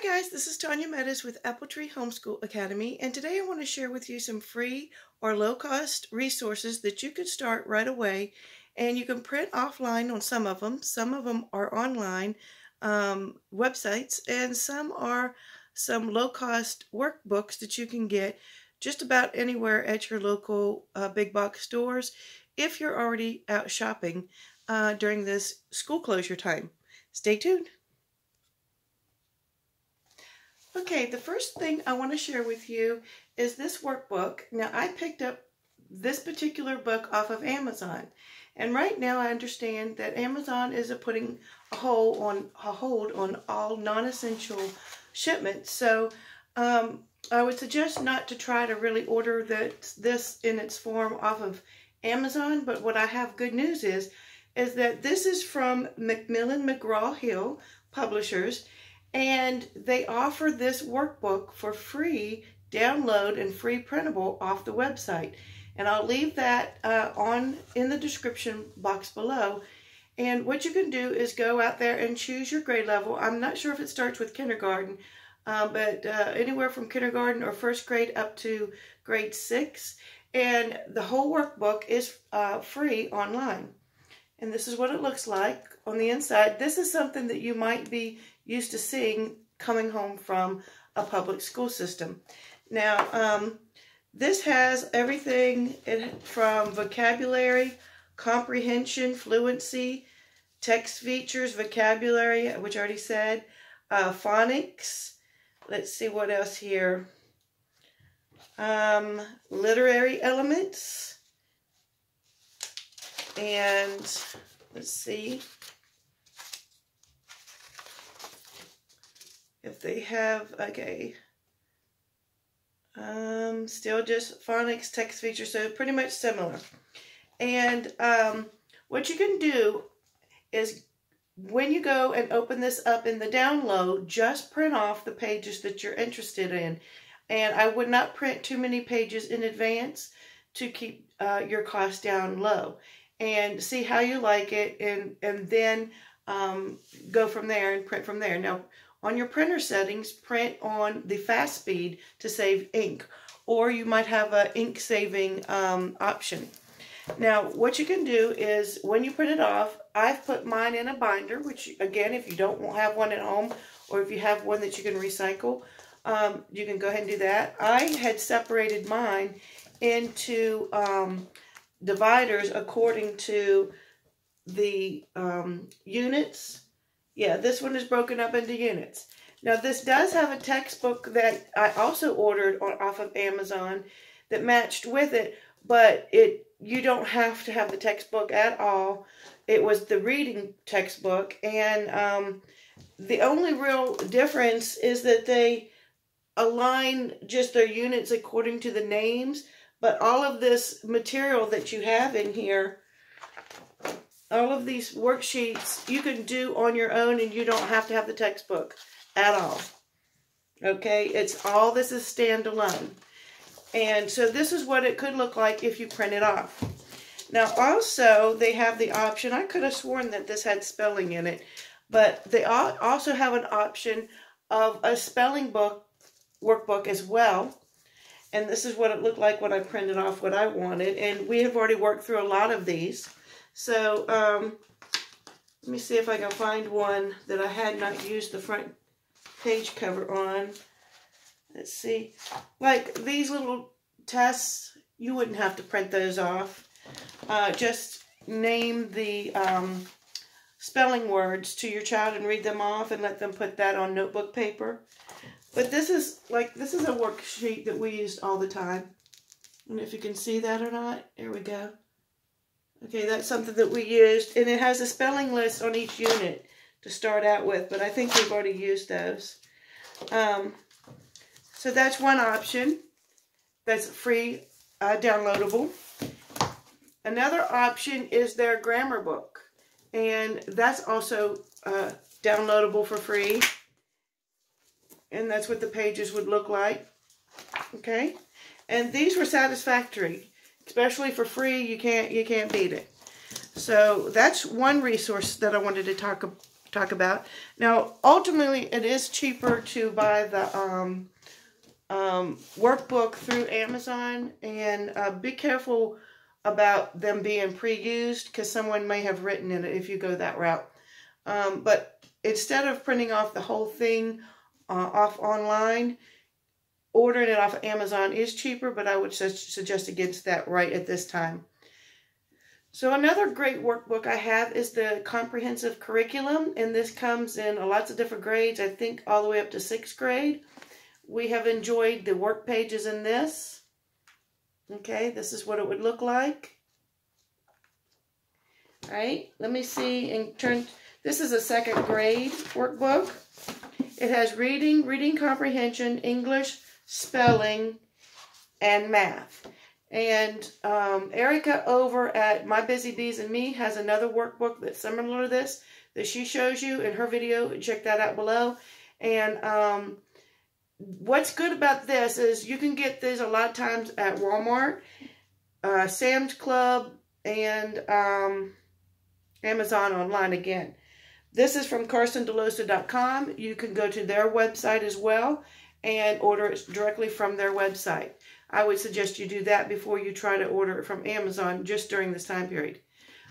guys, this is Tanya Meadows with Apple Tree Homeschool Academy, and today I want to share with you some free or low-cost resources that you could start right away, and you can print offline on some of them. Some of them are online websites, and some are some low-cost workbooks that you can get just about anywhere at your local big box stores if you're already out shopping during this school closure time. Stay tuned. Okay, the first thing I want to share with you is this workbook. Now, I picked up this particular book off of Amazon, and right now I understand that Amazon is putting a hold on all non-essential shipments. So I would suggest not to try to really order this in its form off of Amazon. But what I have good news is that this is from Macmillan McGraw-Hill Publishers. And they offer this workbook for free download and free printable off the website. And I'll leave that in the description box below. And what you can do is go out there and choose your grade level. I'm not sure if it starts with kindergarten, but anywhere from kindergarten or first grade up to grade 6. And the whole workbook is free online. And this is what it looks like on the inside. This is something that you might be used to seeing coming home from a public school system. Now, this has everything from vocabulary, comprehension, fluency, text features, vocabulary, which I already said, phonics. Let's see what else here. Literary elements. And let's see if they have, okay, still just phonics, text features, so pretty much similar. And what you can do is when you go and open this up in the download, just print off the pages that you're interested in. And I would not print too many pages in advance to keep your cost down low. And see how you like it, and then go from there and print from there. Now, on your printer settings, print on the fast speed to save ink, or you might have an ink saving option. Now, what you can do is when you print it off, I've put mine in a binder, which again, if you don't have one at home, or if you have one that you can recycle, you can go ahead and do that. I had separated mine into dividers according to the units. Yeah, this one is broken up into units. Now, this does have a textbook that I also ordered off of Amazon that matched with it, but you don't have to have the textbook at all. It was the reading textbook, and the only real difference is that they align just their units according to the names. But all of this material that you have in here, all of these worksheets, you can do on your own, and you don't have to have the textbook at all. Okay, this is standalone. And so this is what it could look like if you print it off. Now also, they have the option, I could have sworn that this had spelling in it, but they also have an option of a spelling book workbook as well. And this is what it looked like when I printed off what I wanted. And we have already worked through a lot of these. So let me see if I can find one that I had not used the front page cover on. Let's see. Like these little tests, you wouldn't have to print those off. Just name the spelling words to your child and read them off and let them put that on notebook paper. But this is a worksheet that we used all the time. I don't know if you can see that or not. There we go. Okay, that's something that we used. And it has a spelling list on each unit to start out with. But I think we've already used those. So that's one option. That's free, downloadable. Another option is their grammar book. And that's also downloadable for free. And that's what the pages would look like. Okay? And these were satisfactory. Especially for free, you can't beat it. So that's one resource that I wanted to talk talk about. Now, ultimately, it is cheaper to buy the workbook through Amazon, and be careful about them being pre-used because someone may have written in it if you go that route. But instead of printing off the whole thing off online, ordering it off of Amazon is cheaper, but I would suggest against that right at this time. So another great workbook I have is the Comprehensive Curriculum, and this comes in lots of different grades, I think all the way up to 6th grade. We have enjoyed the work pages in this. Okay, this is what it would look like. All right, let me see and turn. This is a 2nd grade workbook. It has reading comprehension, English, spelling, and math. And Erica over at My Busy Bees and Me has another workbook that's similar to this that she shows you in her video. Check that out below. And what's good about this is you can get this a lot of times at Walmart, Sam's Club, and Amazon online again. This is from CarsonDelosa.com. You can go to their website as well and order it directly from their website. I would suggest you do that before you try to order it from Amazon just during this time period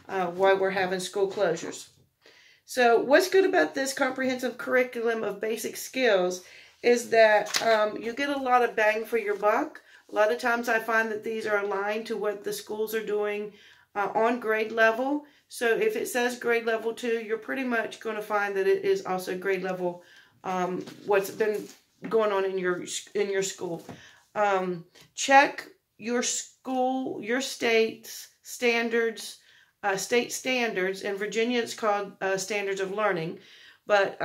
while we're having school closures. So what's good about this comprehensive curriculum of basic skills is that you get a lot of bang for your buck. A lot of times I find that these are aligned to what the schools are doing on grade level. So if it says grade level 2, you're pretty much going to find that it is also grade level what's been going on in your school. Check your school, your state's standards, state standards. In Virginia, it's called Standards of Learning. But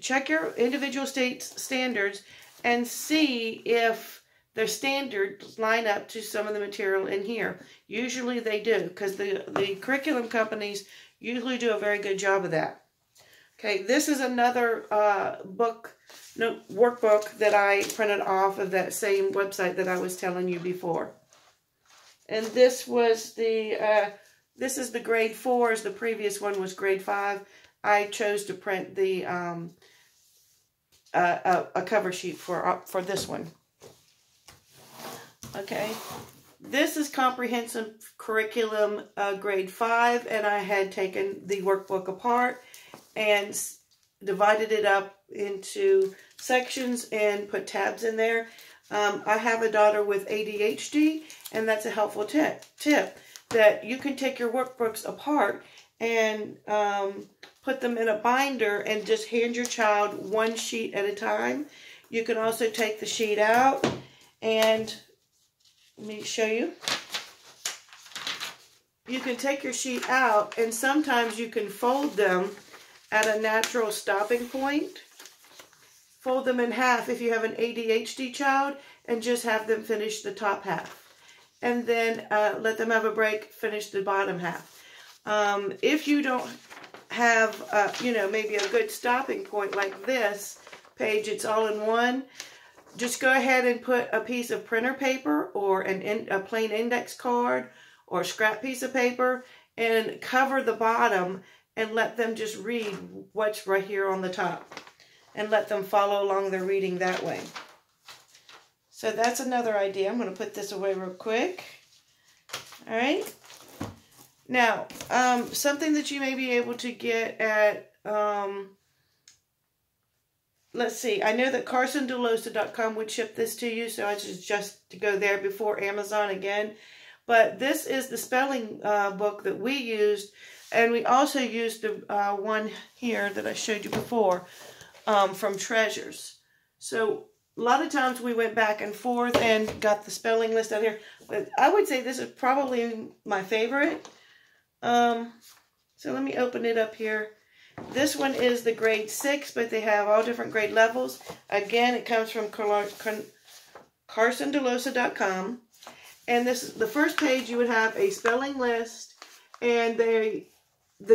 check your individual state's standards and see if their standards line up to some of the material in here. Usually they do, because the curriculum companies usually do a very good job of that. Okay, this is another workbook that I printed off of that same website that I was telling you before. And this was this is the grade 4s. The previous one was grade 5. I chose to print the a cover sheet for this one. Okay, this is Comprehensive Curriculum grade 5, and I had taken the workbook apart and divided it up into sections and put tabs in there. I have a daughter with ADHD, and that's a helpful tip that you can take your workbooks apart and put them in a binder and just hand your child one sheet at a time. You can also take the sheet out, and let me show you. You can take your sheet out, and sometimes you can fold them at a natural stopping point. Fold them in half if you have an ADHD child, and just have them finish the top half. And then let them have a break, finish the bottom half. If you don't have, maybe a good stopping point like this page, it's all in one, just go ahead and put a piece of printer paper or a plain index card or a scrap piece of paper and cover the bottom and let them just read what's right here on the top and let them follow along their reading that way. So that's another idea. I'm going to put this away real quick. All right. Now, something that you may be able to get at, let's see. I know that CarsonDelosa.com would ship this to you, so I just to go there before Amazon again. But this is the spelling book that we used, and we also used the one here that I showed you before from Treasures. So a lot of times we went back and forth and got the spelling list out here. But I would say this is probably my favorite. So let me open it up here. This one is the grade 6, but they have all different grade levels. Again, it comes from CarsonDelosa.com. And this is the first page. You would have a spelling list, and the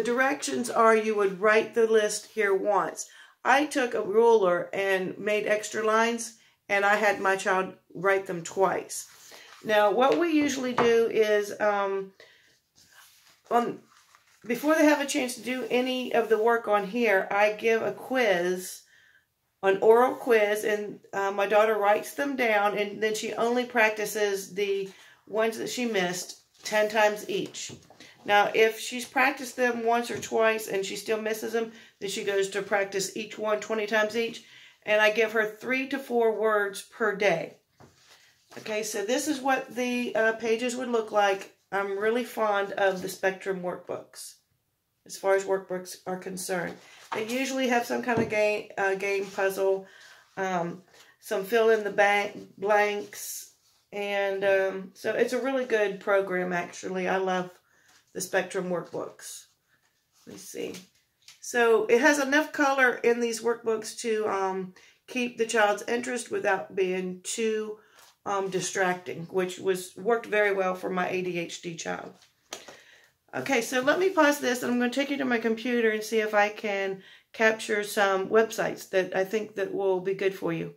directions are you would write the list here once. I took a ruler and made extra lines, and I had my child write them twice. Now, what we usually do is before they have a chance to do any of the work on here, I give a quiz, an oral quiz, and my daughter writes them down, and then she only practices the ones that she missed 10 times each. Now, if she's practiced them once or twice and she still misses them, then she goes to practice each one 20 times each, and I give her 3 to 4 words per day. Okay, so this is what the pages would look like. I'm really fond of the Spectrum workbooks as far as workbooks are concerned. They usually have some kind of game puzzle, some fill in the blanks, and so it's a really good program, actually. I love the Spectrum workbooks. Let's see. So it has enough color in these workbooks to keep the child's interest without being too distracting, which worked very well for my ADHD child. Okay, so let me pause this, and I'm going to take you to my computer and see if I can capture some websites that I think that will be good for you.